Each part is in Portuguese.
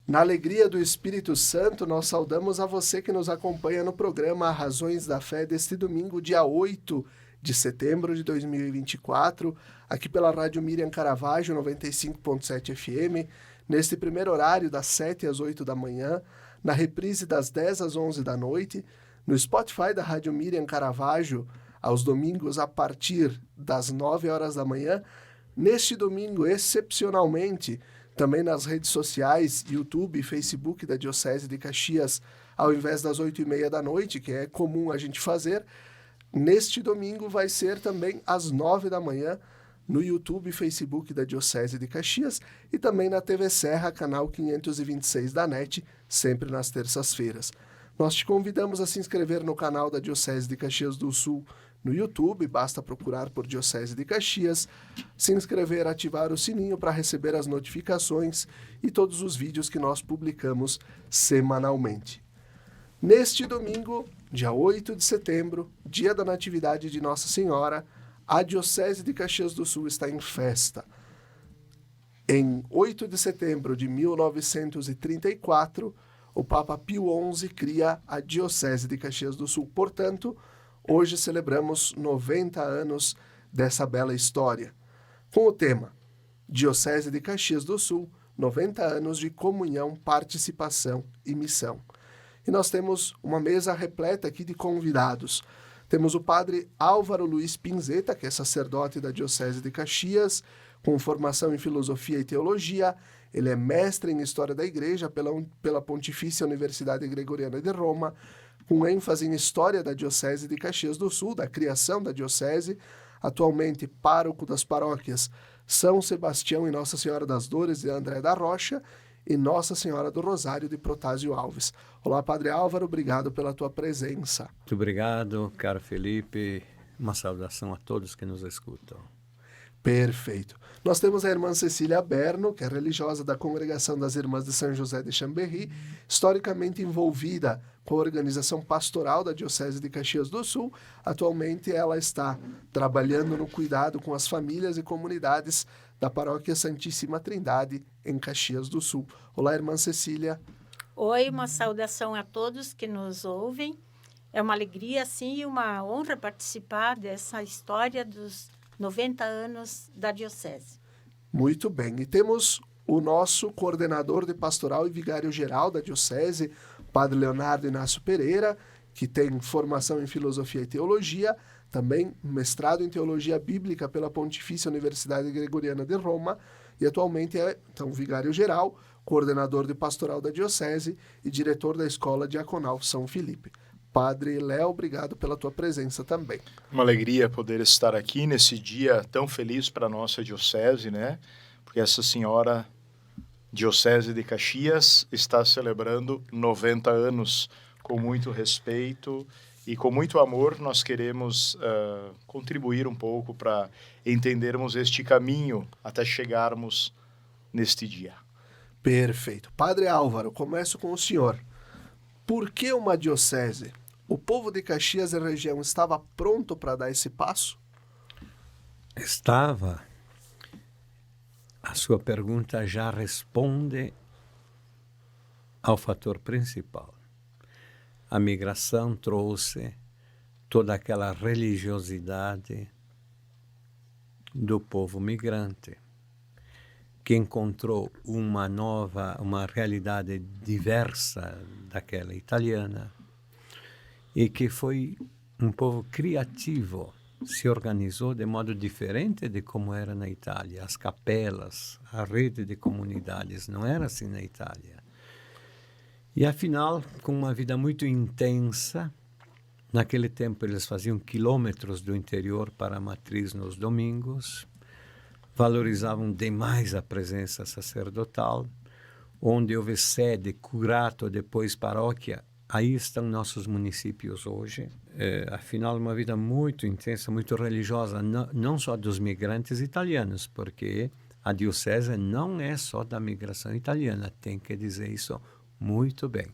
Na alegria do Espírito Santo, nós saudamos a você que nos acompanha no programa Razões da Fé deste domingo, dia 8 de setembro de 2024, aqui pela Rádio Miriam Caravaggio 95.7 FM, neste primeiro horário das 7 às 8 da manhã, na reprise das 10 às 11 da noite, no Spotify da Rádio Miriam Caravaggio, aos domingos a partir das 9 horas da manhã, neste domingo, excepcionalmente, também nas redes sociais, YouTube e Facebook da Diocese de Caxias, ao invés das 8h30 da noite, que é comum a gente fazer, neste domingo vai ser também às 9 da manhã, no YouTube e Facebook da Diocese de Caxias e também na TV Serra, canal 526 da NET, sempre nas terças-feiras. Nós te convidamos a se inscrever no canal da Diocese de Caxias do Sul no YouTube, basta procurar por Diocese de Caxias, se inscrever, ativar o sininho para receber as notificações e todos os vídeos que nós publicamos semanalmente. Neste domingo, dia 8 de setembro, dia da Natividade de Nossa Senhora, a Diocese de Caxias do Sul está em festa. Em 8 de setembro de 1934, o Papa Pio XI cria a Diocese de Caxias do Sul. Portanto, hoje celebramos 90 anos dessa bela história, com o tema Diocese de Caxias do Sul, 90 anos de comunhão, participação e missão. E nós temos uma mesa repleta aqui de convidados. Temos o padre Álvaro Luiz Pinzeta, que é sacerdote da Diocese de Caxias, com formação em Filosofia e Teologia. Ele é mestre em História da Igreja pela Pontifícia Universidade Gregoriana de Roma, com ênfase em História da Diocese de Caxias do Sul, da criação da Diocese, atualmente pároco das paróquias São Sebastião e Nossa Senhora das Dores de André da Rocha e Nossa Senhora do Rosário de Protásio Alves. Olá, Padre Álvaro, obrigado pela tua presença. Muito obrigado, caro Felipe. Uma saudação a todos que nos escutam. Perfeito. Nós temos a irmã Cecília Berno, que é religiosa da Congregação das Irmãs de São José de Chambéry, historicamente envolvida com a organização pastoral da Diocese de Caxias do Sul. Atualmente ela está trabalhando no cuidado com as famílias e comunidades da Paróquia Santíssima Trindade, em Caxias do Sul. Olá, irmã Cecília. Oi, uma saudação a todos que nos ouvem. É uma alegria, sim, e uma honra participar dessa história dos 90 anos da Diocese. Muito bem. E temos o nosso coordenador de pastoral e vigário-geral da Diocese, Padre Leonardo Inácio Pereira, que tem formação em Filosofia e Teologia, também mestrado em Teologia Bíblica pela Pontifícia Universidade Gregoriana de Roma, e atualmente é, então, vigário-geral, coordenador de pastoral da Diocese e diretor da Escola Diaconal São Filipe. Padre Léo, obrigado pela tua presença também. Uma alegria poder estar aqui nesse dia tão feliz para a nossa diocese, né? Porque essa senhora Diocese de Caxias está celebrando 90 anos com muito respeito e com muito amor. Nós queremos contribuir um pouco para entendermos este caminho até chegarmos neste dia. Perfeito. Padre Álvaro, começo com o senhor. Por que uma diocese? O povo de Caxias e região estava pronto para dar esse passo? Estava. A sua pergunta já responde ao fator principal. A migração trouxe toda aquela religiosidade do povo migrante, que encontrou uma realidade diversa daquela italiana e que foi um povo criativo, se organizou de modo diferente de como era na Itália. As capelas, a rede de comunidades, não era assim na Itália. E afinal, com uma vida muito intensa, naquele tempo eles faziam quilômetros do interior para a matriz nos domingos, valorizavam demais a presença sacerdotal, onde houve sede, curato, depois paróquia, aí estão nossos municípios hoje. Afinal, uma vida muito intensa, muito religiosa, não só dos migrantes italianos, porque a diocese não é só da migração italiana, tem que dizer isso muito bem.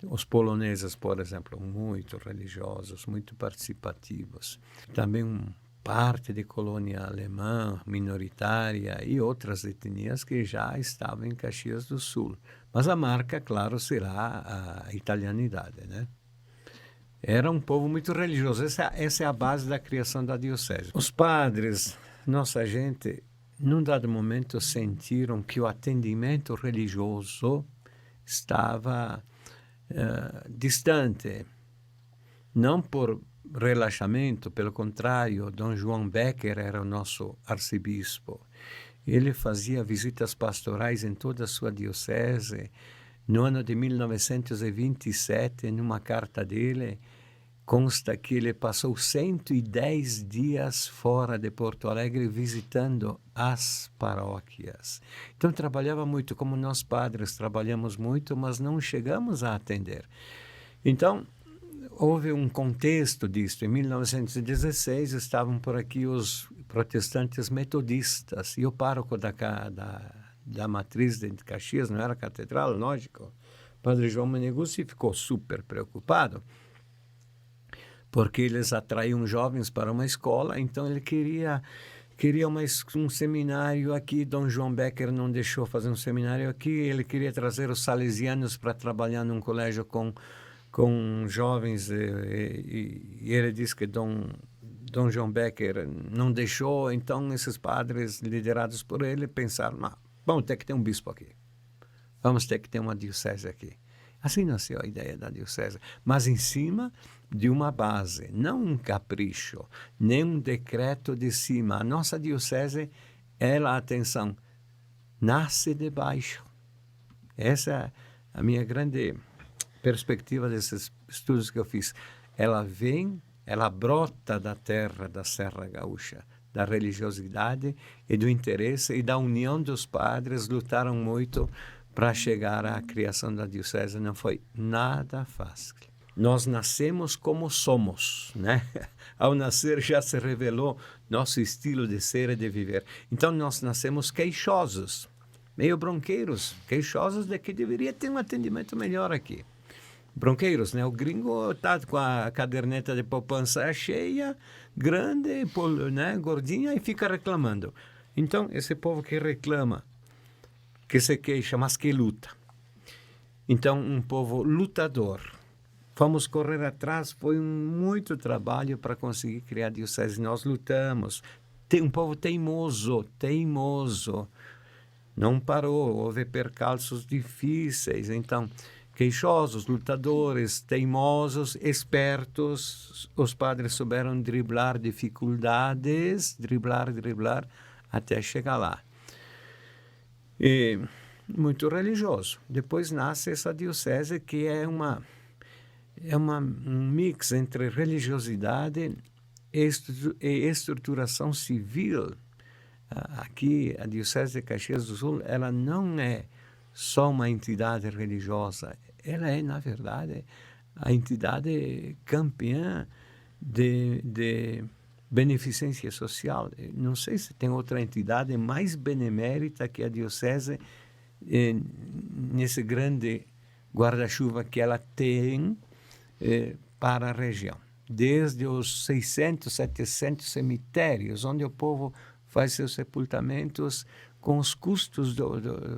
Os poloneses, por exemplo, muito religiosos, muito participativos. Também parte de colônia alemã, minoritária, e outras etnias que já estavam em Caxias do Sul. Mas a marca, claro, será a italianidade, né? Era um povo muito religioso. Essa é a base da criação da diocese. Os padres, nossa gente, num dado momento sentiram que o atendimento religioso estava distante. Não por relaxamento, pelo contrário, Dom João Becker era o nosso arcebispo. Ele fazia visitas pastorais em toda a sua diocese. No ano de 1927, numa carta dele, consta que ele passou 110 dias fora de Porto Alegre visitando as paróquias. Então trabalhava muito, como nós padres trabalhamos muito, mas não chegamos a atender. Então houve um contexto disso. Em 1916 estavam por aqui os protestantes metodistas e o pároco da matriz de Caxias, não era a catedral, lógico, Padre João Meneguzzi ficou super preocupado, porque eles atraíam jovens para uma escola, então ele queria um seminário aqui. Dom João Becker não deixou fazer um seminário aqui, ele queria trazer os salesianos para trabalhar num colégio com jovens, e ele disse que Dom João Becker não deixou. Então esses padres liderados por ele pensaram, vamos ter que ter um bispo aqui, vamos ter que ter uma diocese aqui. Assim nasceu a ideia da diocese, mas em cima de uma base, não um capricho, nem um decreto de cima. A nossa diocese, atenção, nasce de baixo. Essa é a minha grande perspectiva desses estudos que eu fiz. Ela brota da terra da Serra Gaúcha, da religiosidade e do interesse e da união dos padres. Lutaram muito para chegar à criação da diocese. Não foi nada fácil. Nós nascemos como somos, né? Ao nascer já se revelou nosso estilo de ser e de viver. Então nós nascemos queixosos, meio bronqueiros, queixosos de que deveria ter um atendimento melhor aqui. Bronqueiros, né? O gringo está com a caderneta de poupança cheia, grande, né? Gordinha, e fica reclamando. Então, esse povo que reclama, que se queixa, mas que luta. Então, um povo lutador. Fomos correr atrás, foi muito trabalho para conseguir criar a diocese. Nós lutamos. Tem um povo teimoso. Não parou, houve percalços difíceis. Então, queixosos, lutadores, teimosos, espertos. Os padres souberam driblar dificuldades, driblar, até chegar lá. E muito religioso. Depois nasce essa diocese que é um mix entre religiosidade e estruturação civil. Aqui, a Diocese de Caxias do Sul, ela não é só uma entidade religiosa, ela é, na verdade, a entidade campeã de beneficência social. Não sei se tem outra entidade mais benemérita que a Diocese nesse grande guarda-chuva que ela tem para a região. Desde os 600, 700 cemitérios, onde o povo faz seus sepultamentos com os custos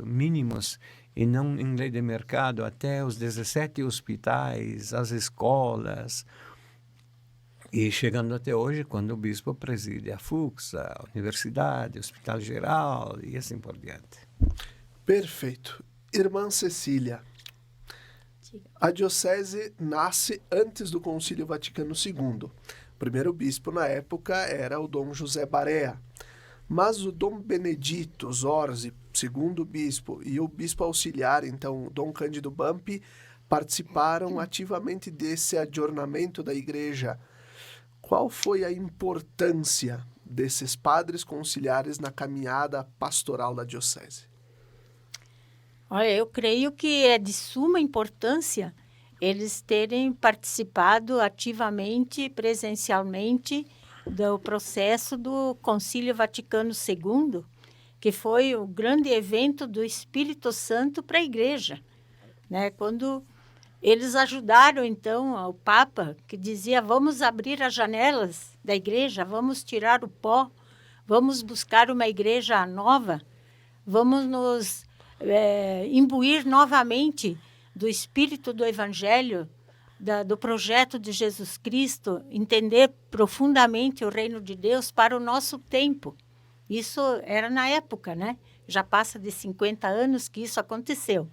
mínimos e não em lei de mercado, até os 17 hospitais, as escolas, e chegando até hoje, quando o bispo preside a FUCS, a Universidade, o Hospital Geral e assim por diante. Perfeito. Irmã Cecília, a diocese nasce antes do Concílio Vaticano II. O primeiro bispo na época era o Dom José Barea. Mas o Dom Benedito Zorzi, segundo bispo, e o bispo auxiliar, então, Dom Cândido Bampi, participaram ativamente desse adornamento da igreja. Qual foi a importância desses padres conciliares na caminhada pastoral da diocese? Olha, eu creio que é de suma importância eles terem participado ativamente, presencialmente, do processo do Concílio Vaticano II, que foi o grande evento do Espírito Santo para a Igreja, né? Quando eles ajudaram, então, o Papa, que dizia, vamos abrir as janelas da igreja, vamos tirar o pó, vamos buscar uma igreja nova, vamos nos imbuir novamente do espírito do Evangelho, do projeto de Jesus Cristo, entender profundamente o reino de Deus para o nosso tempo. Isso era na época, né? Já passa de 50 anos que isso aconteceu.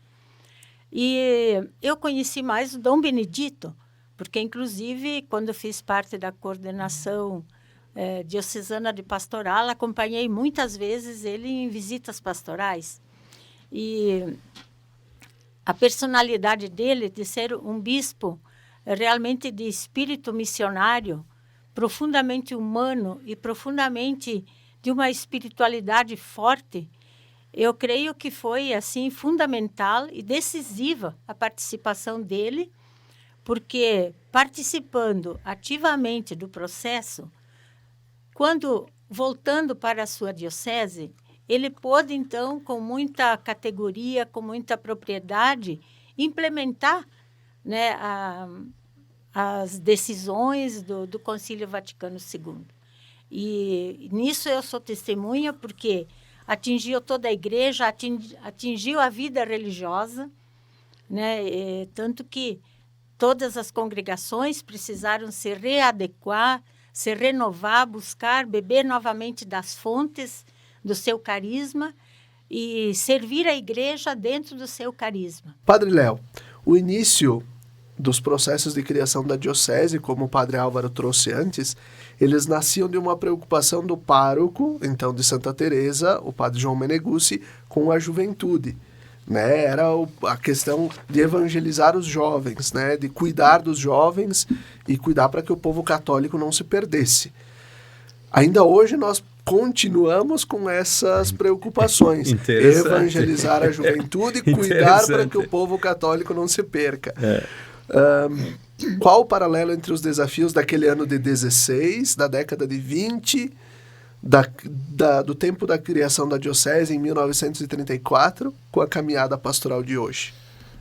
E eu conheci mais o Dom Benedito, porque, inclusive, quando eu fiz parte da coordenação diocesana de pastoral, acompanhei muitas vezes ele em visitas pastorais. E a personalidade dele de ser um bispo realmente de espírito missionário, profundamente humano e profundamente de uma espiritualidade forte, eu creio que foi assim fundamental e decisiva a participação dele, porque participando ativamente do processo, quando voltando para a sua diocese, ele pôde então com muita categoria, com muita propriedade, implementar, né, as decisões do Concílio Vaticano II. E nisso eu sou testemunha, porque atingiu toda a igreja, atingiu a vida religiosa, né? Tanto que todas as congregações precisaram se readequar, se renovar, buscar, beber novamente das fontes do seu carisma e servir a igreja dentro do seu carisma. Padre Léo, o início dos processos de criação da diocese, como o Padre Álvaro trouxe antes, eles nasciam de uma preocupação do pároco, então de Santa Teresa, o Padre João Meneguzzi, com a juventude. Né? Era a questão de evangelizar os jovens, né? De cuidar dos jovens e cuidar para que o povo católico não se perdesse. Ainda hoje nós continuamos com essas preocupações. Evangelizar a juventude e cuidar para que o povo católico não se perca. Qual o paralelo entre os desafios daquele ano de 16, da década de 20, do tempo da criação da diocese em 1934, com a caminhada pastoral de hoje?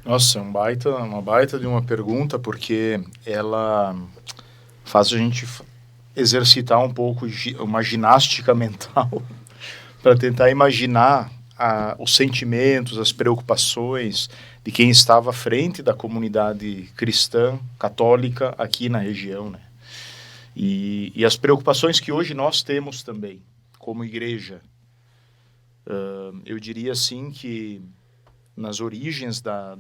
Nossa, uma baita de uma pergunta, porque ela faz a gente exercitar um pouco uma ginástica mental para tentar imaginar os sentimentos, as preocupações de quem estava à frente da comunidade cristã, católica, aqui na região, né? E as preocupações que hoje nós temos também, como igreja. Eu diria assim que nas origens da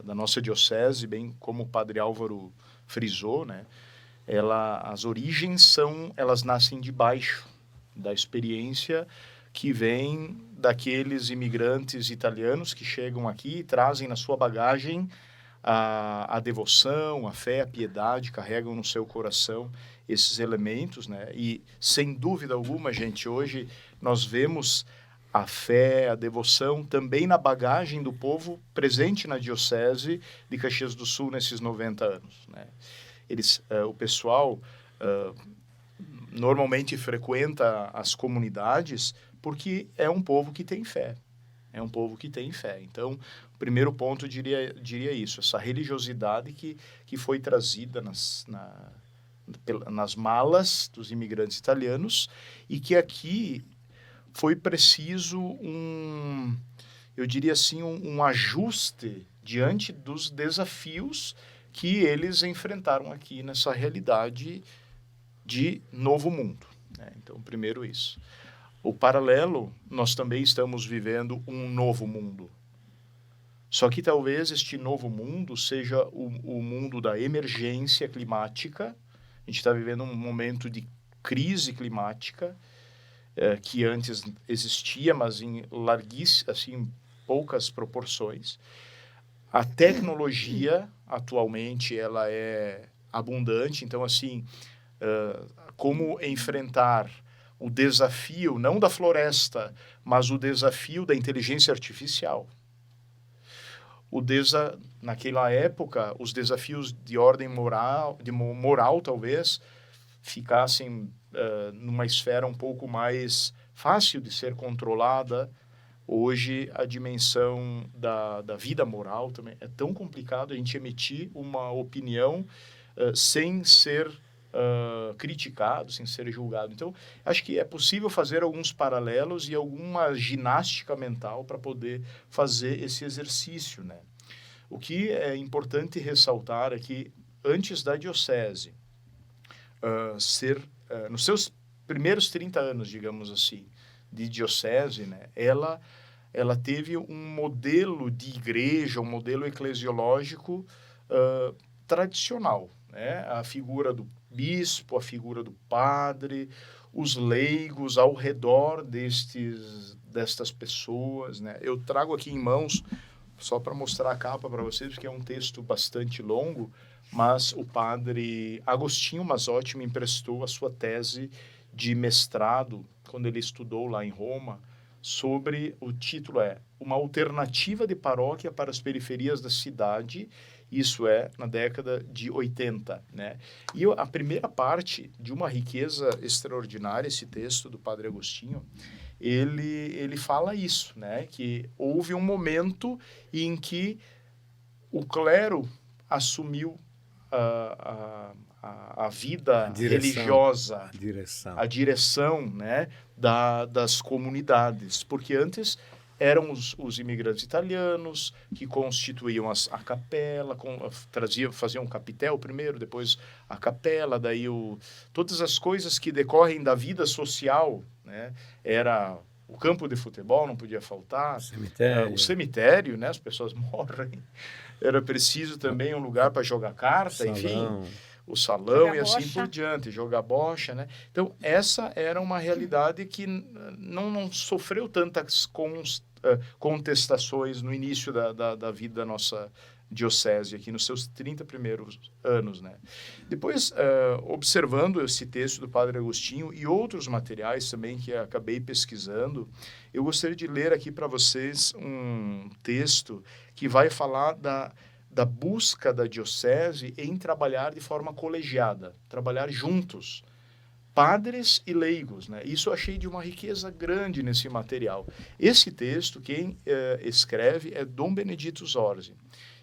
nossa diocese, bem como o Padre Álvaro frisou, né? As origens elas nascem de baixo, da experiência que vem daqueles imigrantes italianos que chegam aqui e trazem na sua bagagem a devoção, a fé, a piedade, carregam no seu coração esses elementos, né? E, sem dúvida alguma, gente, hoje nós vemos a fé, a devoção também na bagagem do povo presente na Diocese de Caxias do Sul nesses 90 anos, né? O pessoal normalmente frequenta as comunidades porque é um povo que tem fé. É um povo que tem fé. Então, o primeiro ponto, eu diria isso, essa religiosidade que foi trazida nas malas dos imigrantes italianos e que aqui foi preciso eu diria assim, um ajuste diante dos desafios que eles enfrentaram aqui nessa realidade de novo mundo, né? Então, primeiro isso. O paralelo, nós também estamos vivendo um novo mundo. Só que talvez este novo mundo seja o mundo da emergência climática. A gente está vivendo um momento de crise climática, que antes existia, mas em poucas proporções. A tecnologia, atualmente, ela é abundante. Então, assim, como enfrentar o desafio, não da floresta, mas o desafio da inteligência artificial. Naquela época, os desafios de ordem moral talvez, ficassem numa esfera um pouco mais fácil de ser controlada, Hoje, a dimensão da vida moral também é tão complicado a gente emitir uma opinião sem ser criticado, sem ser julgado. Então, acho que é possível fazer alguns paralelos e alguma ginástica mental para poder fazer esse exercício, né? O que é importante ressaltar é que, antes da diocese nos seus primeiros 30 anos, digamos assim, de diocese, né, ela teve um modelo de igreja, um modelo eclesiológico tradicional, né? A figura do bispo, a figura do padre, os leigos ao redor destas pessoas, né? Eu trago aqui em mãos, só para mostrar a capa para vocês, porque é um texto bastante longo, mas o padre Agostinho Mazzotti me emprestou a sua tese de mestrado, quando ele estudou lá em Roma, sobre, o título é Uma Alternativa de Paróquia para as Periferias da Cidade, isso é na década de 80, né? E a primeira parte, de uma riqueza extraordinária, esse texto do padre Agostinho, ele fala isso, né? Que houve um momento em que o clero assumiu a vida religiosa, a direção, né, das comunidades, porque antes eram os imigrantes italianos que constituíam a capela, faziam o capitel primeiro, depois a capela, daí todas as coisas que decorrem da vida social, né, era o campo de futebol, não podia faltar, o cemitério, né, as pessoas morrem, era preciso também um lugar para jogar carta, enfim, o salão jogar e assim bocha. Por diante, jogar bocha, né? Então, essa era uma realidade que não sofreu tantas contestações no início da vida da nossa diocese, aqui nos seus 30 primeiros anos, né? Depois, observando esse texto do Padre Agostinho e outros materiais também que acabei pesquisando, eu gostaria de ler aqui para vocês um texto que vai falar da busca da diocese em trabalhar de forma colegiada, trabalhar juntos, padres e leigos, né? Isso eu achei de uma riqueza grande nesse material. Esse texto, quem escreve é Dom Benedito Zorzi.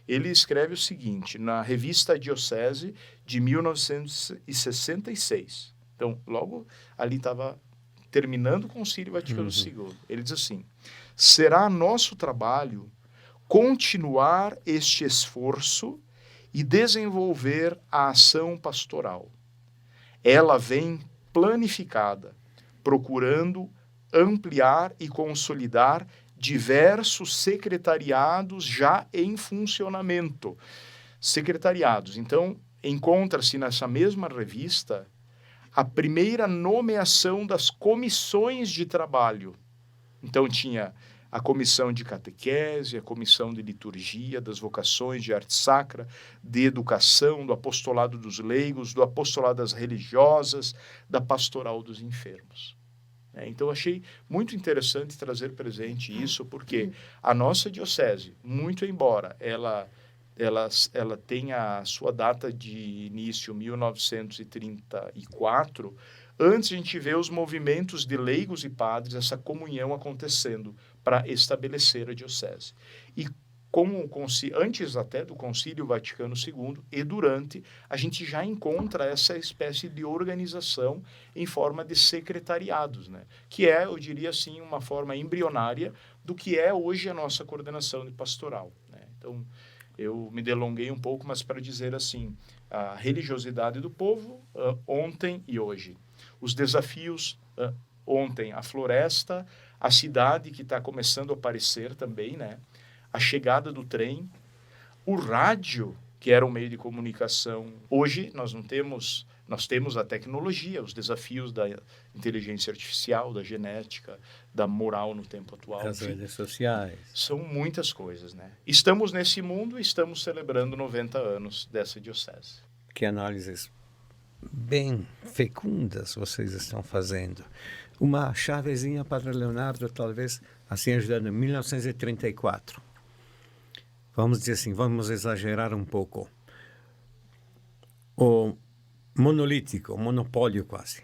Ele escreve o seguinte, na revista Diocese de 1966. Então, logo ali estava terminando o Concílio Vaticano II. Ele diz assim, será nosso trabalho continuar este esforço e desenvolver a ação pastoral. Ela vem planificada, procurando ampliar e consolidar diversos secretariados já em funcionamento. Secretariados. Então, encontra-se nessa mesma revista a primeira nomeação das comissões de trabalho. Então, tinha a comissão de catequese, a comissão de liturgia, das vocações de arte sacra, de educação, do apostolado dos leigos, do apostolado das religiosas, da pastoral dos enfermos. Então, achei muito interessante trazer presente isso, porque a nossa diocese, muito embora ela tenha a sua data de início 1934, antes a gente vê os movimentos de leigos e padres, essa comunhão acontecendo para estabelecer a diocese. E como antes até do Concílio Vaticano II e durante, a gente já encontra essa espécie de organização em forma de secretariados, né? Que é, eu diria assim, uma forma embrionária do que é hoje a nossa coordenação de pastoral, né? Então, eu me delonguei um pouco, mas para dizer assim, a religiosidade do povo ontem e hoje. Os desafios ontem, a floresta, a cidade que está começando a aparecer também, né? A chegada do trem, o rádio, que era um meio de comunicação. Hoje nós temos a tecnologia, os desafios da inteligência artificial, da genética, da moral no tempo atual. As redes sociais. São muitas coisas, né? Estamos nesse mundo e estamos celebrando 90 anos dessa diocese. Que análises bem fecundas vocês estão fazendo. Uma chavezinha, Padre Leonardo, talvez assim ajudando, em 1934. Vamos dizer assim, vamos exagerar um pouco. O monolítico, o monopólio quase.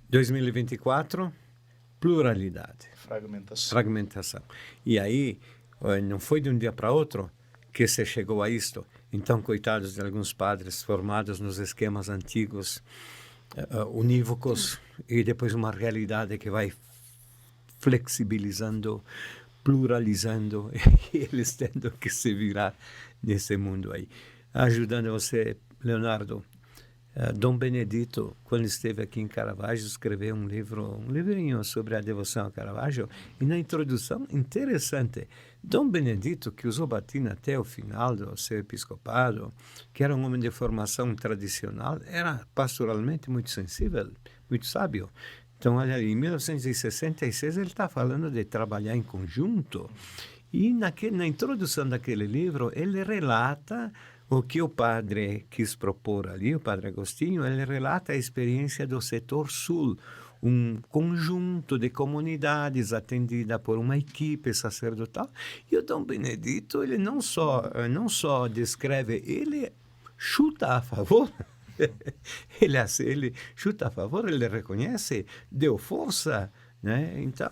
2024, pluralidade. Fragmentação. E aí, não foi de um dia para outro que se chegou a isto. Então, coitados de alguns padres formados nos esquemas antigos, unívocos, e depois uma realidade que vai flexibilizando, pluralizando, e eles tendo que se virar nesse mundo aí. Ajudando você, Leonardo, Dom Benedito, quando esteve aqui em Caravaggio, escreveu um livrinho sobre a devoção a Caravaggio, e na introdução, interessante, Dom Benedito, que usou batina até o final do seu episcopado, que era um homem de formação tradicional, era pastoralmente muito sensível, muito sábio. Então, olha, em 1966 ele está falando de trabalhar em conjunto, e na introdução daquele livro ele relata o que o padre quis propor ali, o padre Agostinho. Ele relata a experiência do setor sul, um conjunto de comunidades atendida por uma equipe sacerdotal. E o Dom Benedito, ele não só descreve, ele chuta a favor. ele chuta a favor, ele reconhece, deu força, né? Então,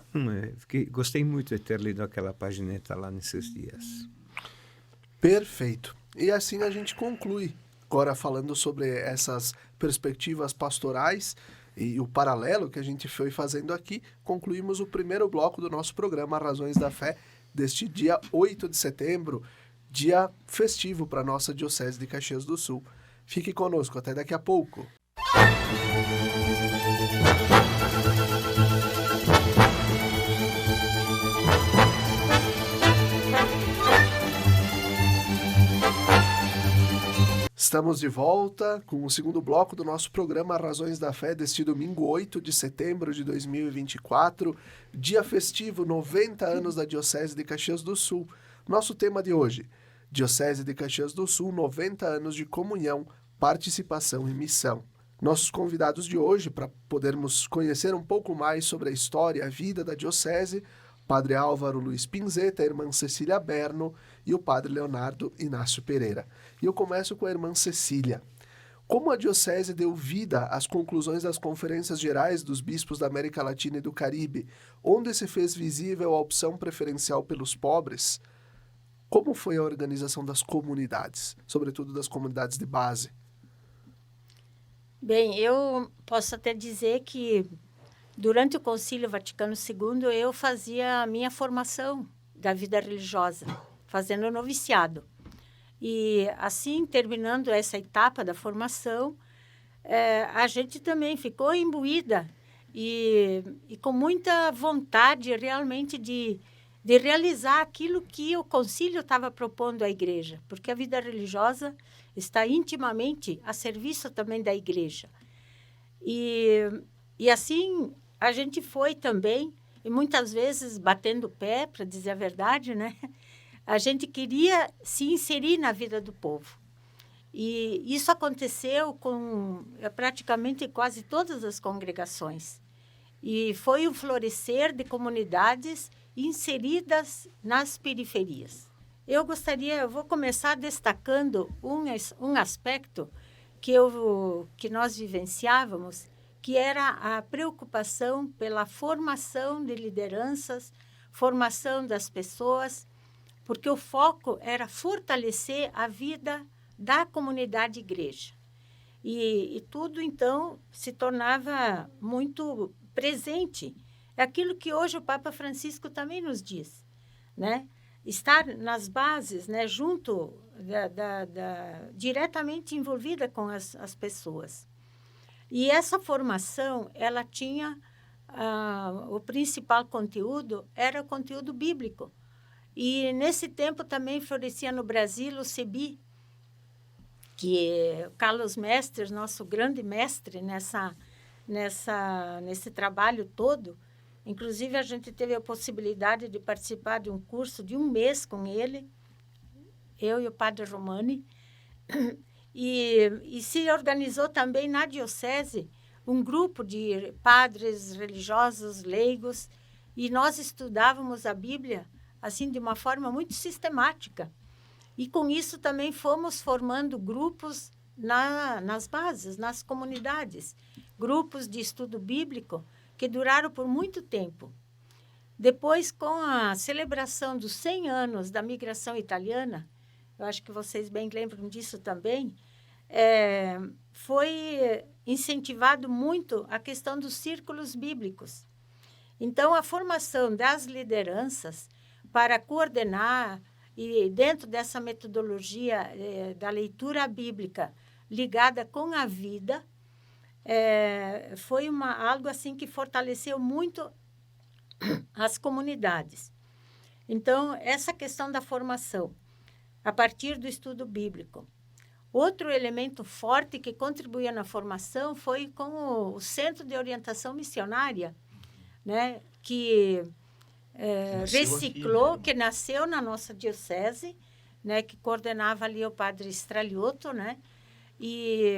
gostei muito de ter lido aquela pagineta lá nesses dias. Perfeito. E assim a gente conclui, agora falando sobre essas perspectivas pastorais e o paralelo que a gente foi fazendo aqui, concluímos o primeiro bloco do nosso programa Razões da Fé, deste dia 8 de setembro, dia festivo para a nossa Diocese de Caxias do Sul. Fique conosco, até daqui a pouco. Estamos de volta com o segundo bloco do nosso programa Razões da Fé deste domingo 8 de setembro de 2024, dia festivo, 90 anos da Diocese de Caxias do Sul. Nosso tema de hoje, Diocese de Caxias do Sul, 90 anos de comunhão, participação e missão. Nossos convidados de hoje, para podermos conhecer um pouco mais sobre a história e a vida da Diocese, Padre Álvaro Luiz Pinzeta, a irmã Cecília Berno e o Padre Leonardo Inácio Pereira. E eu começo com a irmã Cecília. Como a Diocese deu vida às conclusões das conferências gerais dos bispos da América Latina e do Caribe, onde se fez visível a opção preferencial pelos pobres, como foi a organização das comunidades, sobretudo das comunidades de base? Bem, eu posso até dizer que durante o Concílio Vaticano II, eu fazia a minha formação da vida religiosa, fazendo o noviciado. E assim, terminando essa etapa da formação, a gente também ficou imbuída e com muita vontade realmente de realizar aquilo que o Concílio estava propondo à Igreja, porque a vida religiosa está intimamente a serviço também da Igreja. E assim, a gente foi também, e muitas vezes batendo o pé, para dizer a verdade, né? A gente queria se inserir na vida do povo. E isso aconteceu com praticamente quase todas as congregações. E foi um florescer de comunidades inseridas nas periferias. Eu vou começar destacando um aspecto que nós vivenciávamos, que era a preocupação pela formação de lideranças, formação das pessoas, porque o foco era fortalecer a vida da comunidade igreja. E tudo, então, se tornava muito presente. É aquilo que hoje o Papa Francisco também nos diz, né? Estar nas bases, né? Junto, diretamente envolvida com as pessoas. E essa formação, ela tinha, o principal conteúdo era o conteúdo bíblico. E nesse tempo também florescia no Brasil o CEBI, que é Carlos Mestres, nosso grande mestre nesse trabalho todo. Inclusive, a gente teve a possibilidade de participar de um curso de um mês com ele, eu e o padre Romani. E se organizou também na Diocese um grupo de padres religiosos, leigos, e nós estudávamos a Bíblia assim, de uma forma muito sistemática. E com isso também fomos formando grupos nas bases, nas comunidades, grupos de estudo bíblico, que duraram por muito tempo. Depois, com a celebração dos 100 anos da migração italiana, eu acho que vocês bem lembram disso também, foi incentivado muito a questão dos círculos bíblicos. Então, a formação das lideranças para coordenar, e dentro dessa metodologia da leitura bíblica ligada com a vida, foi algo assim que fortaleceu muito as comunidades. Então, essa questão da formação, a partir do estudo bíblico. Outro elemento forte que contribuía na formação foi com o Centro de Orientação Missionária, né, que reciclou, aqui, né? Que nasceu na nossa diocese, né, que coordenava ali o padre Straliotto, né, e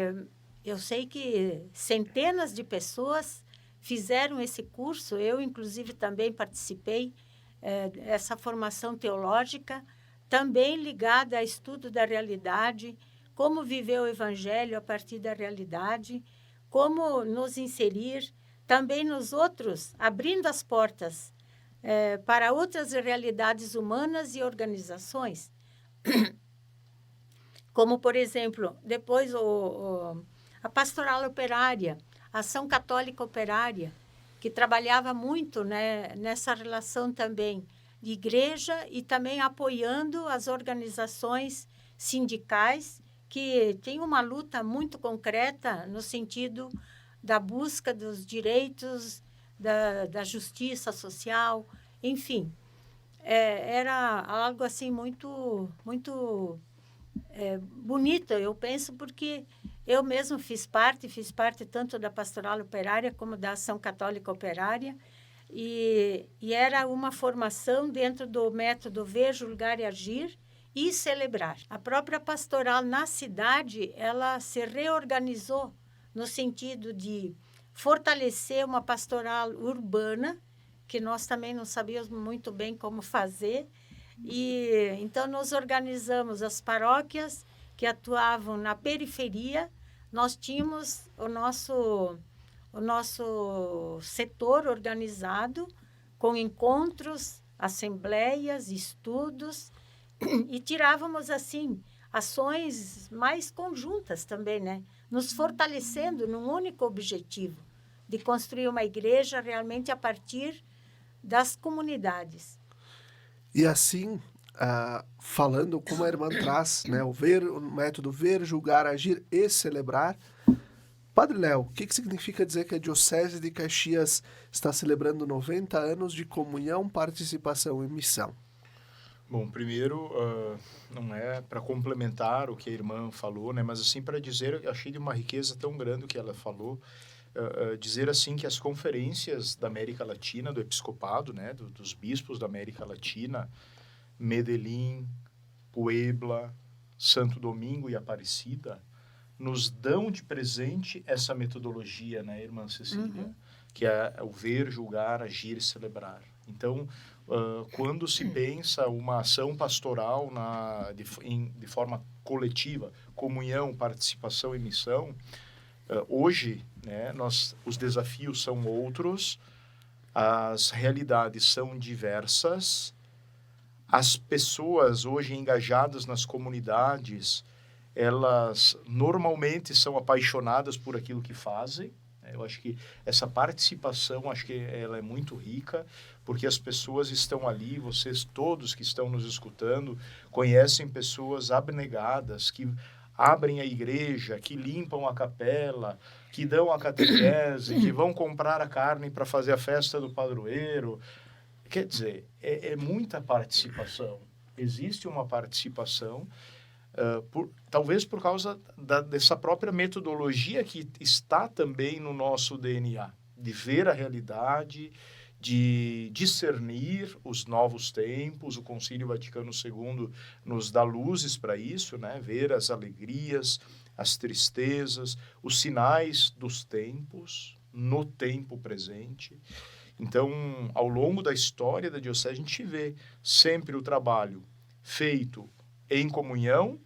eu sei que centenas de pessoas fizeram esse curso, eu, inclusive, também participei dessa formação teológica, também ligada a estudo da realidade, como viver o Evangelho a partir da realidade, como nos inserir também nos outros, abrindo as portas para outras realidades humanas e organizações. Como, por exemplo, depois a pastoral operária, a ação católica operária, que trabalhava muito, né, nessa relação também de igreja e também apoiando as organizações sindicais que têm uma luta muito concreta no sentido da busca dos direitos, da justiça social, enfim. Era algo assim muito, muito bonito, eu penso, porque eu mesmo fiz parte tanto da pastoral operária como da ação católica operária, e era uma formação dentro do método ver, julgar e agir e celebrar. A própria pastoral na cidade, ela se reorganizou no sentido de fortalecer uma pastoral urbana, que nós também não sabíamos muito bem como fazer, e então nós organizamos as paróquias que atuavam na periferia. Nós tínhamos o nosso setor organizado com encontros, assembleias, estudos, e tirávamos, assim, ações mais conjuntas também, né? Nos fortalecendo num único objetivo, de construir uma igreja realmente a partir das comunidades. E assim, falando como a irmã traz, né, o método ver, julgar, agir e celebrar. Padre Léo, o que significa dizer que a Diocese de Caxias está celebrando 90 anos de comunhão, participação e missão? Bom, primeiro, não é para complementar o que a irmã falou, né, mas assim para dizer, eu achei de uma riqueza tão grande o que ela falou, dizer assim que as conferências da América Latina, do episcopado, né, dos bispos da América Latina, Medellín, Puebla, Santo Domingo e Aparecida, nos dão de presente essa metodologia, né, irmã Cecília? Que é o ver, julgar, agir e celebrar. Então, quando se pensa uma ação pastoral de forma coletiva, comunhão, participação e missão, hoje, né, os desafios são outros, as realidades são diversas, as pessoas hoje engajadas nas comunidades, elas normalmente são apaixonadas por aquilo que fazem. Eu acho que essa participação, acho que ela é muito rica, porque as pessoas estão ali, vocês todos que estão nos escutando, conhecem pessoas abnegadas, que abrem a igreja, que limpam a capela, que dão a catequese, que vão comprar a carne para fazer a festa do padroeiro. Quer dizer, é muita participação. Existe uma participação, talvez por causa dessa própria metodologia que está também no nosso DNA, de ver a realidade, de discernir os novos tempos. O Concílio Vaticano II nos dá luzes para isso, né? Ver as alegrias, as tristezas, os sinais dos tempos no tempo presente. Então, ao longo da história da Diocese, a gente vê sempre o trabalho feito em comunhão,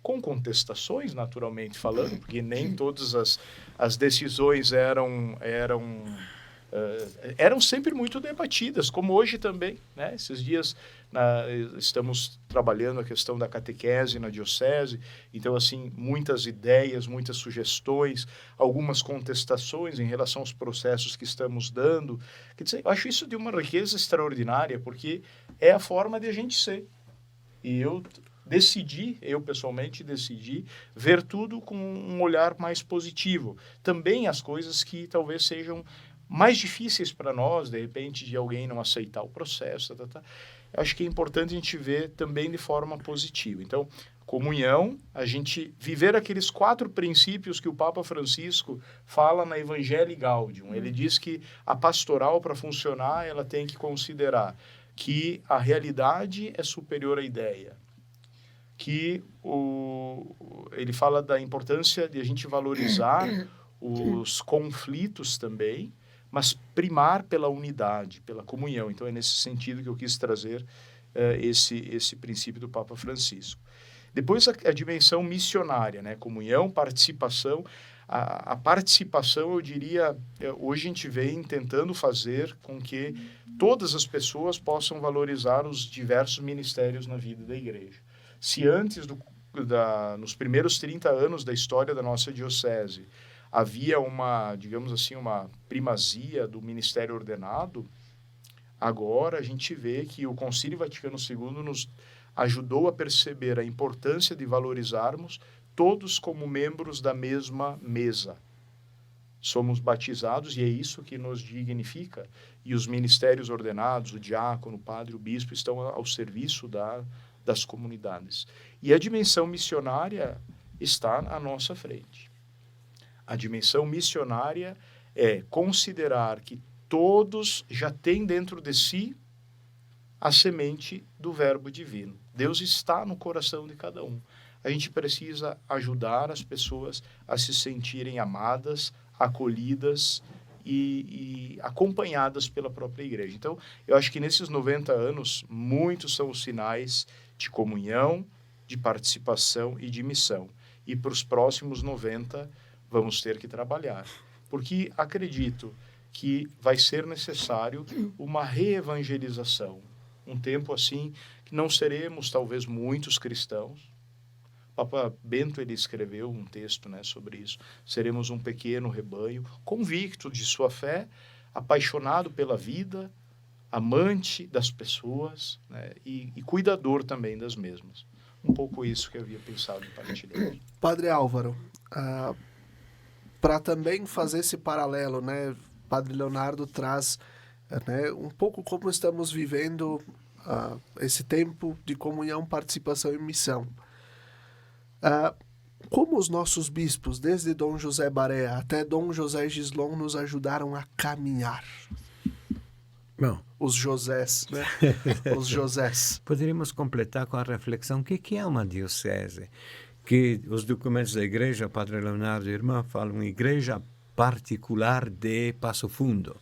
com contestações, naturalmente falando, porque nem todas as decisões eram eram sempre muito debatidas, como hoje também, né? Esses dias estamos trabalhando a questão da catequese na diocese, então, assim, muitas ideias, muitas sugestões, algumas contestações em relação aos processos que estamos dando. Quer dizer, eu acho isso de uma riqueza extraordinária, porque é a forma de a gente ser. E eu pessoalmente decidi ver tudo com um olhar mais positivo. Também as coisas que talvez sejam mais difíceis para nós, de repente, de alguém não aceitar o processo, acho que é importante a gente ver também de forma positiva. Então, comunhão, a gente viver aqueles 4 princípios que o Papa Francisco fala na Evangelii Gaudium. Ele diz que a pastoral, para funcionar, ela tem que considerar que a realidade é superior à ideia, que ele fala da importância de a gente valorizar os conflitos também, mas primar pela unidade, pela comunhão. Então, é nesse sentido que eu quis trazer esse princípio do Papa Francisco. Depois, a dimensão missionária, né? Comunhão, participação. A participação, eu diria, hoje a gente vem tentando fazer com que todas as pessoas possam valorizar os diversos ministérios na vida da igreja. Se antes, nos primeiros 30 anos da história da nossa diocese, havia digamos assim, uma primazia do ministério ordenado, agora a gente vê que o Concílio Vaticano II nos ajudou a perceber a importância de valorizarmos todos como membros da mesma mesa. Somos batizados e é isso que nos dignifica. E os ministérios ordenados, o diácono, o padre, o bispo, estão ao serviço das comunidades. E a dimensão missionária está à nossa frente. A dimensão missionária é considerar que todos já têm dentro de si a semente do Verbo divino. Deus está no coração de cada um. A gente precisa ajudar as pessoas a se sentirem amadas, acolhidas e acompanhadas pela própria igreja. Então, eu acho que nesses 90 anos, muitos são os sinais de comunhão, de participação e de missão. E para os próximos 90, vamos ter que trabalhar. Porque acredito que vai ser necessário uma reevangelização. Um tempo assim que não seremos, talvez, muitos cristãos. O Papa Bento, ele escreveu um texto, né, sobre isso. Seremos um pequeno rebanho, convicto de sua fé, apaixonado pela vida, amante das pessoas, né, e cuidador também das mesmas. Um pouco isso que eu havia pensado em partilhar. Padre Álvaro, para também fazer esse paralelo, né, Padre Leonardo traz, né, um pouco como estamos vivendo esse tempo de comunhão, participação e missão. Como os nossos bispos, desde Dom José Barea até Dom José Gislon, nos ajudaram a caminhar? Bom, os Josés, né? Os Josés. Poderíamos completar com a reflexão: o que é uma diocese? Que os documentos da igreja, Padre Leonardo e irmã, falam igreja particular de Passo Fundo.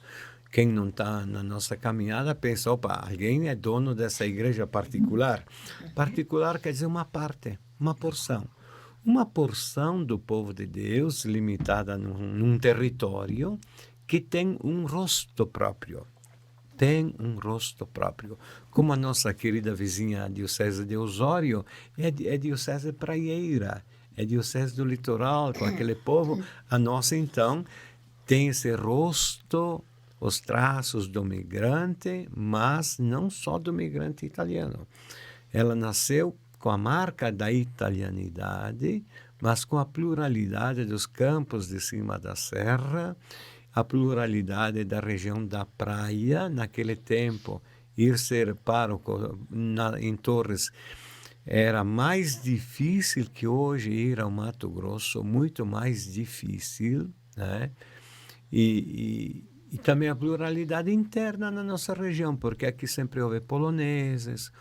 Quem não está na nossa caminhada pensa, opa, alguém é dono dessa igreja particular. Particular quer dizer uma parte, uma porção. Uma porção do povo de Deus, limitada num território, que tem um rosto próprio. Tem um rosto próprio. Como a nossa querida vizinha, a Diocese de Osório, é diocese praieira, é diocese do litoral, com aquele povo. A nossa, então, tem esse rosto, os traços do migrante, mas não só do migrante italiano. Ela nasceu com a marca da italianidade, mas com a pluralidade dos campos de cima da serra, a pluralidade da região da praia. Naquele tempo, ir ser pároco em Torres era mais difícil que hoje ir ao Mato Grosso, muito mais difícil, né? E também a pluralidade interna na nossa região, porque aqui sempre houve poloneses,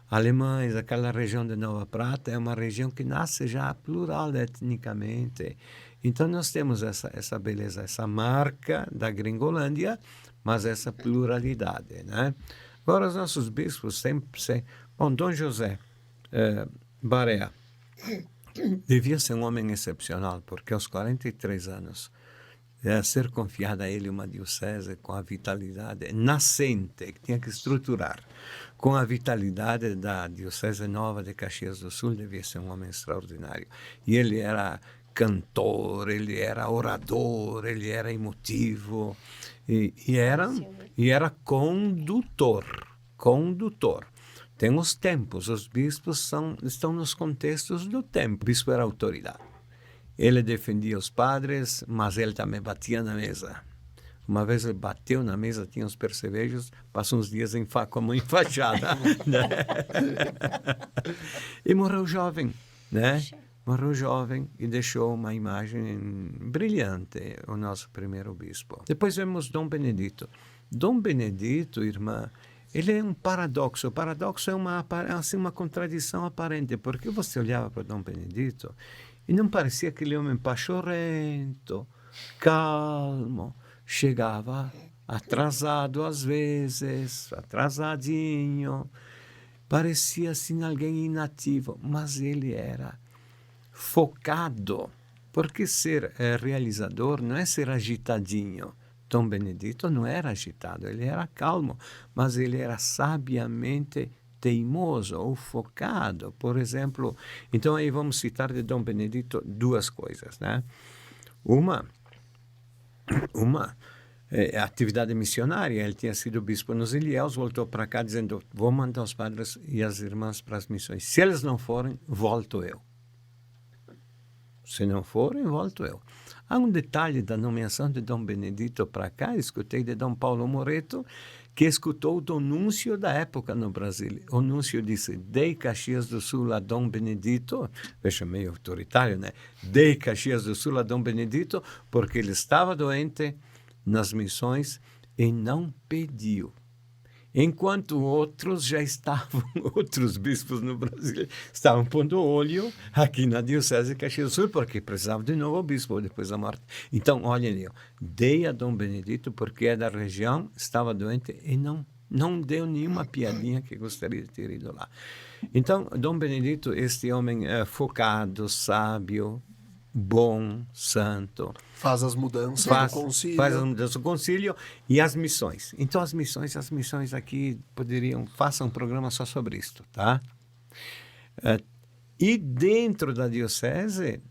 alemães. Aquela região de Nova Prata é uma região que nasce já plural etnicamente. Então, nós temos essa beleza, essa marca da Gringolândia, mas essa pluralidade, né? Agora, os nossos bispos sempre... Bom, Dom José Barea devia ser um homem excepcional, porque aos 43 anos ser confiada a ele uma diocese com a vitalidade nascente, que tinha que estruturar, com a vitalidade da Diocese Nova de Caxias do Sul, devia ser um homem extraordinário. E ele era cantor, ele era orador, ele era emotivo, e era condutor. Tem os tempos, os bispos estão nos contextos do tempo. O bispo era autoridade. Ele defendia os padres, mas ele também batia na mesa. Uma vez ele bateu na mesa, tinha uns percevejos, passou uns dias como enfaixada. Né? E morreu jovem, né? Morreu jovem e deixou uma imagem brilhante, o nosso primeiro bispo. Depois vemos Dom Benedito. Dom Benedito, irmã, ele é um paradoxo. O paradoxo é uma contradição aparente, porque você olhava para Dom Benedito e não parecia aquele homem pachorrento, calmo. Chegava atrasado às vezes, atrasadinho. Parecia assim alguém inativo, mas ele era focado. Porque ser realizador não é ser agitadinho. Dom Benedito não era agitado, ele era calmo, mas ele era sabiamente teimoso ou focado, por exemplo. Então aí vamos citar de Dom Benedito duas coisas, né? Uma a atividade missionária. Ele tinha sido bispo nos Ilhéus, voltou para cá dizendo: vou mandar os padres e as irmãs para as missões. Se eles não forem, volto eu. Se não forem, volto eu. Há um detalhe da nomeação de Dom Benedito para cá, escutei de Dom Paulo Moreto, que escutou o Dom Núncio da época no Brasil. O Núncio disse: dei Caxias do Sul a Dom Benedito, veja, meio autoritário, né? Dei Caxias do Sul a Dom Benedito porque ele estava doente nas missões e não pediu. Enquanto outros já estavam, outros bispos no Brasil, estavam pondo olho aqui na Diocese de Caxias do Sul, porque precisavam de novo bispo depois da morte. Então, olhem ali, dei a Dom Benedito porque é da região, estava doente e não deu nenhuma piadinha que gostaria de ter ido lá. Então, Dom Benedito, este homem focado, sábio, bom, santo. Faz as mudanças do concílio. Faz as mudanças do concílio e as missões. Então, as missões aqui façam um programa só sobre isto, tá? E dentro da diocese,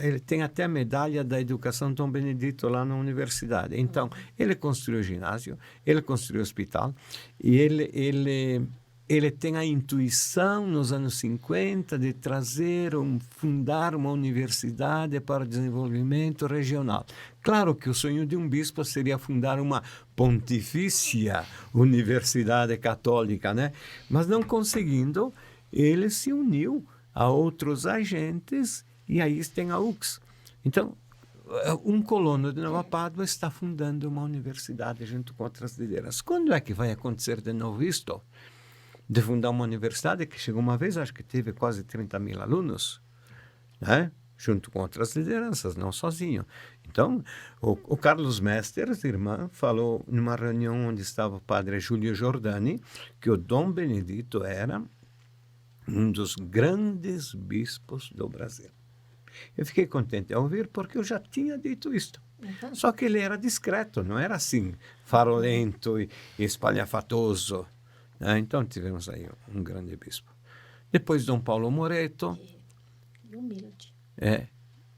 ele tem até a medalha da educação Dom Benedito lá na universidade. Então, ele construiu ginásio, ele construiu hospital, e ele tem a intuição, nos anos 50, de fundar uma universidade para o desenvolvimento regional. Claro que o sonho de um bispo seria fundar uma pontifícia universidade católica, né? Mas não conseguindo, ele se uniu a outros agentes e aí tem a UX. Então, um colono de Nova Pádua está fundando uma universidade junto com outras lideranças. Quando é que vai acontecer de novo isto? De fundar uma universidade que chegou uma vez, acho que teve quase 30.000 alunos, né? Junto com outras lideranças, não sozinho. Então, o Carlos Mesters, irmã, falou numa reunião onde estava o padre Júlio Giordani, que o Dom Benedito era um dos grandes bispos do Brasil. Eu fiquei contente ao ouvir, porque eu já tinha dito isto. Uhum. Só que ele era discreto, não era assim, farolento e espalhafatoso. Então tivemos aí um grande bispo. Depois Dom Paulo Moreto. Humilde.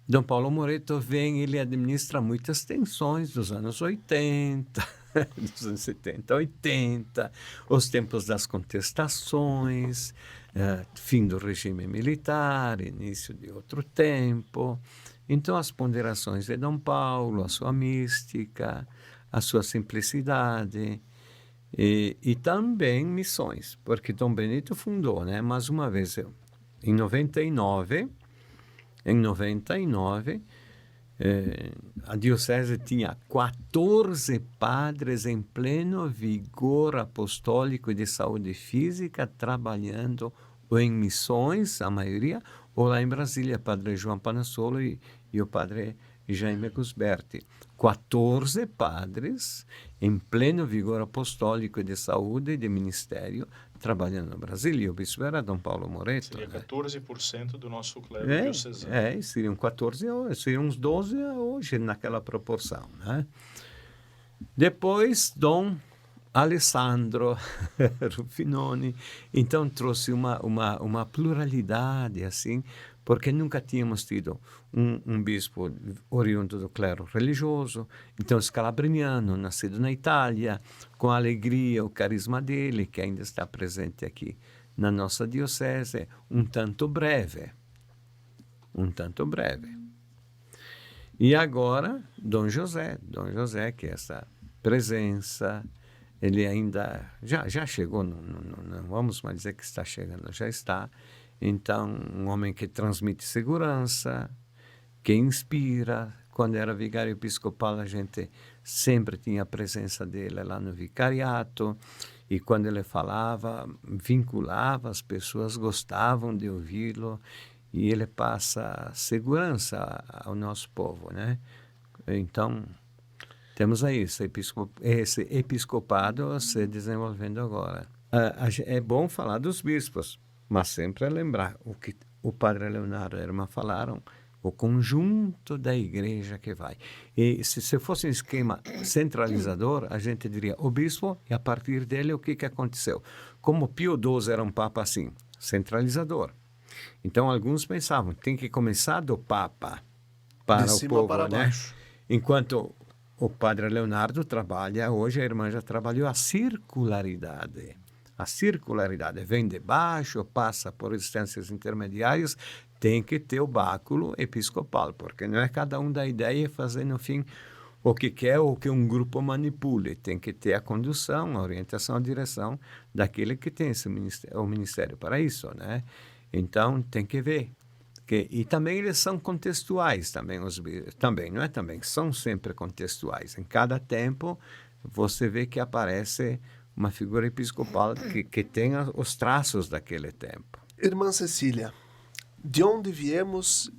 Dom Paulo Moreto vem, ele administra muitas tensões dos anos 80, dos anos 70, 80, os tempos das contestações, fim do regime militar, início de outro tempo. Então as ponderações de Dom Paulo, a sua mística, a sua simplicidade. E também missões, porque Dom Benedito fundou, né? Mais uma vez, em 99, a diocese tinha 14 padres em pleno vigor apostólico e de saúde física, trabalhando ou em missões, a maioria, ou lá em Brasília, Padre João Panassolo e o Padre e Jaime Gusberti. 14 padres em pleno vigor apostólico de saúde e de ministério trabalhando no Brasil. E o bispo era Dom Paulo Moreto. Seria 14% do nosso clero diocesano. Seriam 14 hoje, seriam uns 12 hoje naquela proporção, né? Depois, Dom Alessandro Ruffinoni, então trouxe uma pluralidade, assim, porque nunca tínhamos tido um bispo oriundo do clero religioso, então scalabriniano, nascido na Itália, com a alegria, o carisma dele, que ainda está presente aqui na nossa diocese, um tanto breve. E agora, Dom José, que é essa presença, ele ainda já chegou, não vamos mais dizer que está chegando, já está. Então, um homem que transmite segurança, que inspira. Quando era vigário episcopal, a gente sempre tinha a presença dele lá no vicariato, e quando ele falava, vinculava, as pessoas gostavam de ouvi-lo, e ele passa segurança ao nosso povo, né? Então, temos aí esse episcopado se desenvolvendo agora. É bom falar dos bispos, mas sempre lembrar o que o padre Leonardo e a irmã falaram, o conjunto da igreja que vai. E se fosse um esquema centralizador, a gente diria o bispo e a partir dele o que aconteceu. Como Pio XII era um papa assim, centralizador. Então alguns pensavam, tem que começar do papa para de o cima povo, para né? baixo. Enquanto o padre Leonardo trabalha, hoje a irmã já trabalhou a circularidade. A circularidade vem de baixo, passa por instâncias intermediárias, tem que ter o báculo episcopal, porque não é cada um da ideia e fazer, no fim, o que quer ou que um grupo manipule. Tem que ter a condução, a orientação, a direção daquele que tem o ministério para isso, né? Então, tem que ver. E também eles são contextuais, são sempre contextuais. Em cada tempo, você vê que aparece uma figura episcopal que tenha os traços daquele tempo. Irmã Cecília, de onde viemos,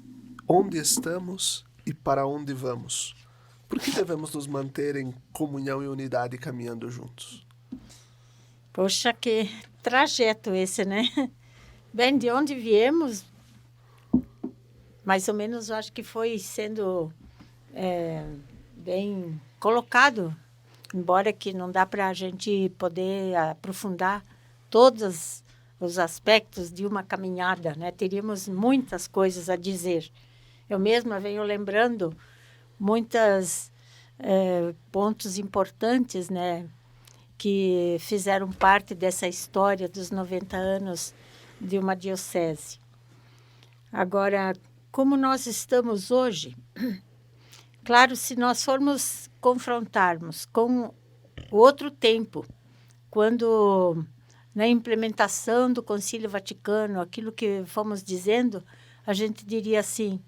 onde estamos e para onde vamos? Por que devemos nos manter em comunhão e unidade caminhando juntos? Poxa, que trajeto esse, né? Bem, de onde viemos, mais ou menos, eu acho que foi sendo bem colocado, embora que não dá para a gente poder aprofundar todos os aspectos de uma caminhada, né? Teríamos muitas coisas a dizer. Eu mesma venho lembrando muitos pontos importantes, né, que fizeram parte dessa história dos 90 anos de uma diocese. Agora, como nós estamos hoje, claro, se nós formos confrontarmos com o outro tempo, quando na implementação do Concílio Vaticano, aquilo que fomos dizendo, a gente diria assim,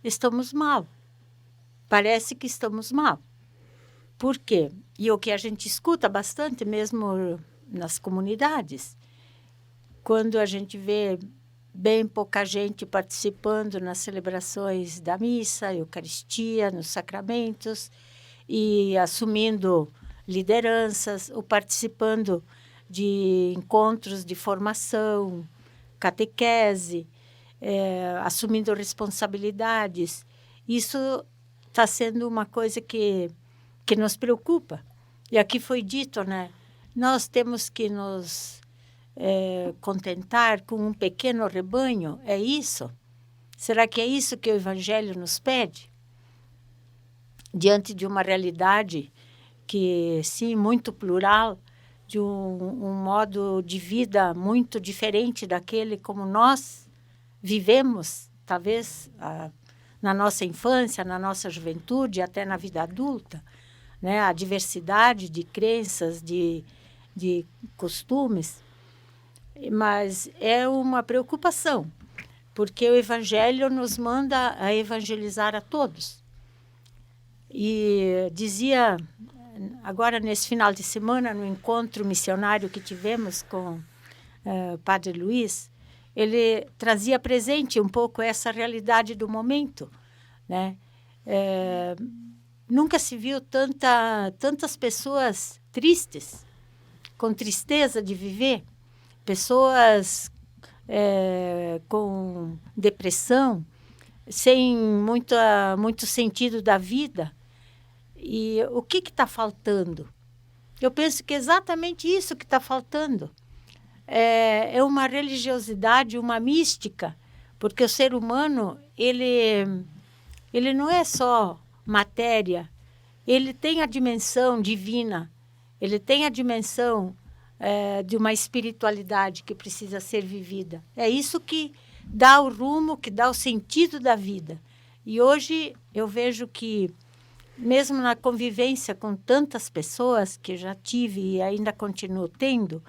estamos mal. Parece que estamos mal. Por quê? E o que a gente escuta bastante, mesmo nas comunidades, quando a gente vê bem pouca gente participando nas celebrações da missa, Eucaristia, nos sacramentos, e assumindo lideranças, ou participando de encontros de formação, catequese, assumindo responsabilidades. Isso está sendo uma coisa que nos preocupa. E aqui foi dito, né? Nós temos que nos contentar com um pequeno rebanho. É isso? Será que é isso que o Evangelho nos pede? Diante de uma realidade que, sim, muito plural, de um modo de vida muito diferente daquele como nós vivemos, talvez na nossa infância, na nossa juventude, até na vida adulta, né? A diversidade de crenças, de costumes, mas é uma preocupação, porque o Evangelho nos manda a evangelizar a todos. E dizia, agora nesse final de semana, no encontro missionário que tivemos com o Padre Luiz, ele trazia presente um pouco essa realidade do momento, né? Nunca se viu tantas pessoas tristes, com tristeza de viver, pessoas com depressão, sem muito sentido da vida. E o que está faltando? Eu penso que é exatamente isso que está faltando. É uma religiosidade, uma mística, porque o ser humano, ele não é só matéria, ele tem a dimensão divina, ele tem a dimensão de uma espiritualidade que precisa ser vivida. É isso que dá o rumo, que dá o sentido da vida. E hoje eu vejo que, mesmo na convivência com tantas pessoas que já tive e ainda continuo tendo,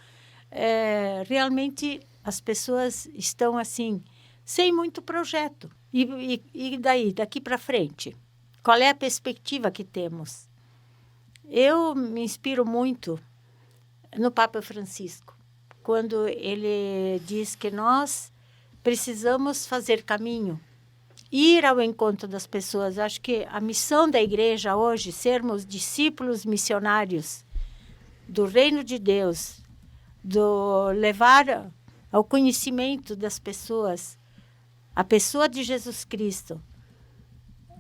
realmente as pessoas estão assim, sem muito projeto. E daí, daqui para frente? Qual é a perspectiva que temos? Eu me inspiro muito no Papa Francisco, quando ele diz que nós precisamos fazer caminho, ir ao encontro das pessoas. Acho que a missão da igreja hoje, sermos discípulos missionários do reino de Deus, levar ao conhecimento das pessoas a pessoa de Jesus Cristo,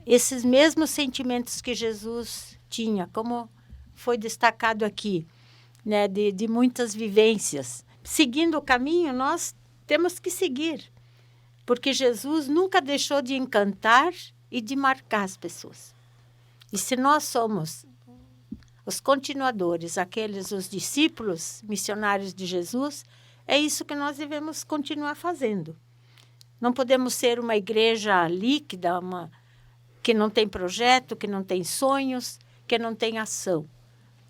esses mesmos sentimentos que Jesus tinha, como foi destacado aqui, né, de muitas vivências. Seguindo o caminho, nós temos que seguir, porque Jesus nunca deixou de encantar e de marcar as pessoas. E se nós somos os continuadores, os discípulos missionários de Jesus, é isso que nós devemos continuar fazendo. Não podemos ser uma igreja líquida, que não tem projeto, que não tem sonhos, que não tem ação.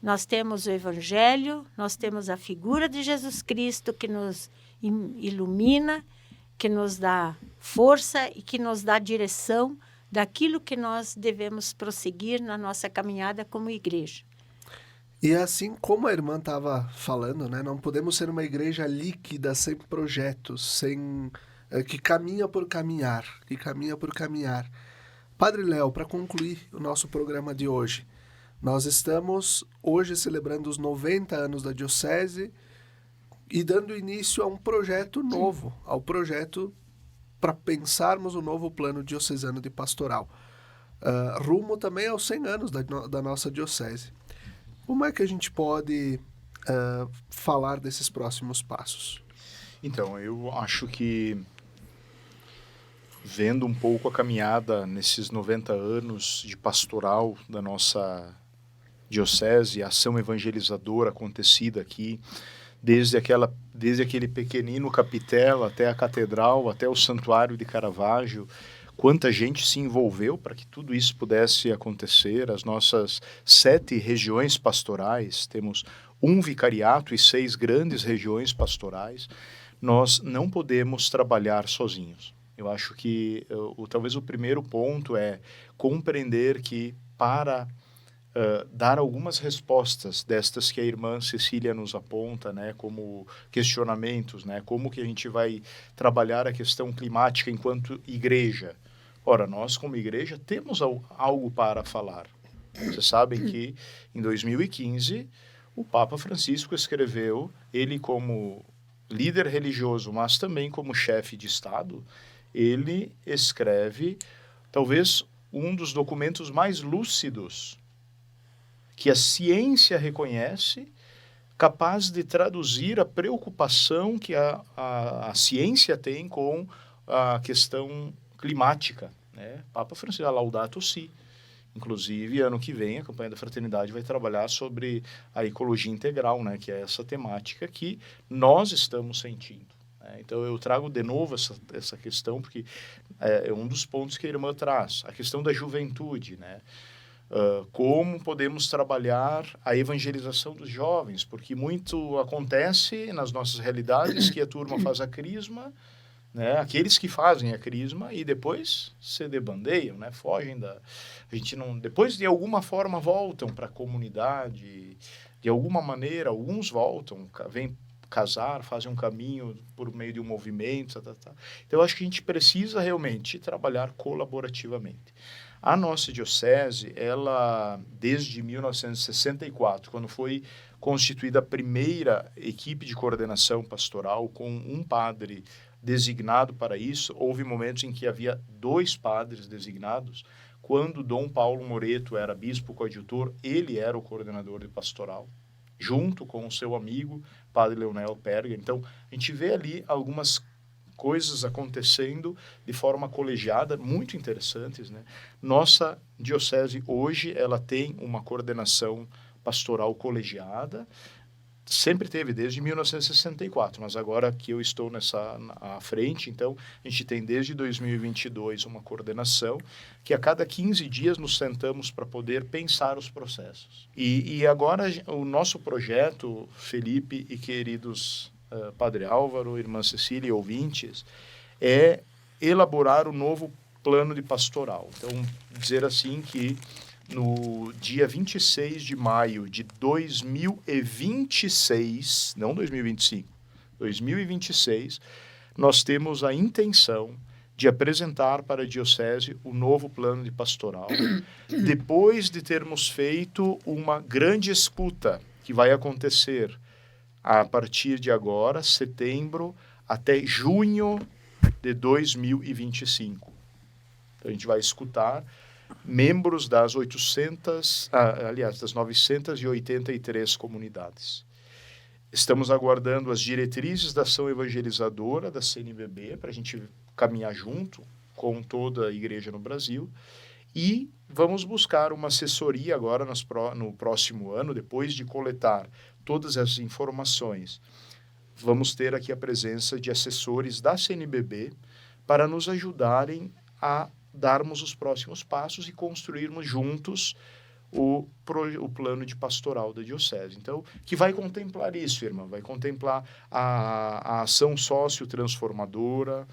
Nós temos o Evangelho, nós temos a figura de Jesus Cristo que nos ilumina, que nos dá força e que nos dá direção daquilo que nós devemos prosseguir na nossa caminhada como igreja. E assim como a irmã estava falando, né, não podemos ser uma igreja líquida, sem projetos, que caminha por caminhar, Padre Léo, para concluir o nosso programa de hoje, nós estamos hoje celebrando os 90 anos da Diocese e dando início a um projeto novo, ao projeto para pensarmos o novo plano diocesano de pastoral. Rumo também aos 100 anos da nossa Diocese. Como é que a gente pode falar desses próximos passos? Então, eu acho que, vendo um pouco a caminhada nesses 90 anos de pastoral da nossa diocese, a ação evangelizadora acontecida aqui, desde aquele pequenino capitela até a catedral, até o santuário de Caravaggio, quanta gente se envolveu para que tudo isso pudesse acontecer. As nossas 7 regiões pastorais, temos um vicariato e 6 grandes regiões pastorais, nós não podemos trabalhar sozinhos. Eu acho que talvez o primeiro ponto é compreender que para dar algumas respostas destas que a irmã Cecília nos aponta, né, como questionamentos, né, como que a gente vai trabalhar a questão climática enquanto igreja. Ora, nós como igreja temos algo para falar. Vocês sabem que em 2015 o Papa Francisco escreveu, ele como líder religioso, mas também como chefe de Estado, ele escreve talvez um dos documentos mais lúcidos que a ciência reconhece, capaz de traduzir a preocupação que a ciência tem com a questão climática, né? Papa Francisco, a Laudato Si. Inclusive, ano que vem, a campanha da Fraternidade vai trabalhar sobre a ecologia integral, né? Que é essa temática que nós estamos sentindo. Então, eu trago de novo essa questão, porque é um dos pontos que a irmã traz, a questão da juventude, né? Como podemos trabalhar a evangelização dos jovens, porque muito acontece nas nossas realidades que a turma faz a crisma, né? Aqueles que fazem a crisma e depois se debandeiam, né? Fogem a gente não, depois de alguma forma voltam para a comunidade, de alguma maneira alguns voltam, vêm casar, fazem um caminho por meio de um movimento, Então eu acho que a gente precisa realmente trabalhar colaborativamente. A nossa diocese, ela, desde 1964, quando foi constituída a primeira equipe de coordenação pastoral com um padre designado para isso, houve momentos em que havia 2 padres designados. Quando Dom Paulo Moreto era bispo coadjutor, ele era o coordenador de pastoral, junto com o seu amigo, padre Leonel Perga. Então, a gente vê ali algumas coisas acontecendo de forma colegiada, muito interessantes, né? Nossa diocese hoje, ela tem uma coordenação pastoral colegiada, sempre teve desde 1964, mas agora que eu estou à frente, então a gente tem desde 2022 uma coordenação que a cada 15 dias nos sentamos para poder pensar os processos. E agora o nosso projeto, Felipe e queridos Padre Álvaro, Irmã Cecília e ouvintes, é elaborar o novo plano de pastoral. Então, dizer assim que no dia 26 de maio de 2026, não 2025, 2026, nós temos a intenção de apresentar para a Diocese o novo plano de pastoral, depois de termos feito uma grande escuta que vai acontecer a partir de agora, setembro, até junho de 2025. Então, a gente vai escutar membros das 983 comunidades. Estamos aguardando as diretrizes da ação evangelizadora da CNBB para a gente caminhar junto com toda a igreja no Brasil e vamos buscar uma assessoria agora no próximo ano, depois de coletar todas as informações. Vamos ter aqui a presença de assessores da CNBB para nos ajudarem a darmos os próximos passos e construirmos juntos o plano de pastoral da Diocese. Então, que vai contemplar isso, irmã, vai contemplar a ação sócio-transformadora,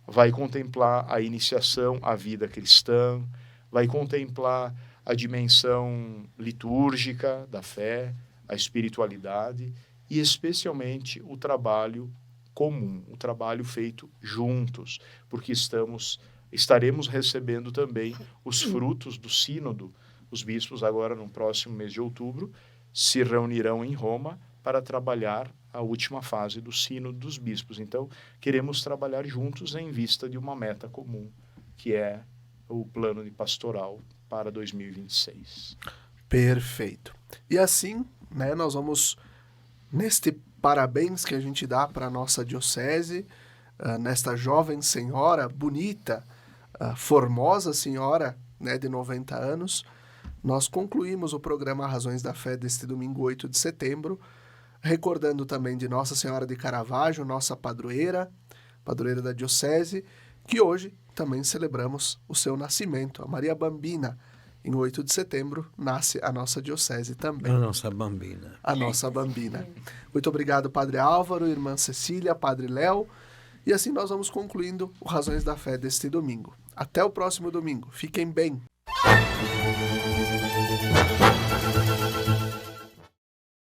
vai contemplar a iniciação à vida cristã, vai contemplar a dimensão litúrgica da fé, a espiritualidade e, especialmente, o trabalho comum, o trabalho feito juntos, porque estaremos recebendo também os frutos do sínodo. Os bispos agora, no próximo mês de outubro, se reunirão em Roma para trabalhar a última fase do sínodo dos bispos. Então, queremos trabalhar juntos em vista de uma meta comum, que é o plano de pastoral para 2026. Perfeito. E assim, né, nós vamos, neste parabéns que a gente dá para a nossa diocese, nesta jovem senhora, bonita, formosa senhora, né, de 90 anos, nós concluímos o programa Razões da Fé deste domingo 8 de setembro, recordando também de Nossa Senhora de Caravaggio, nossa padroeira da diocese, que hoje também celebramos o seu nascimento, a Maria Bambina. Em 8 de setembro nasce a nossa diocese também. A nossa Bambina. A nossa Bambina. Muito obrigado, Padre Álvaro, Irmã Cecília, Padre Léo. E assim nós vamos concluindo o Razões da Fé deste domingo. Até o próximo domingo. Fiquem bem.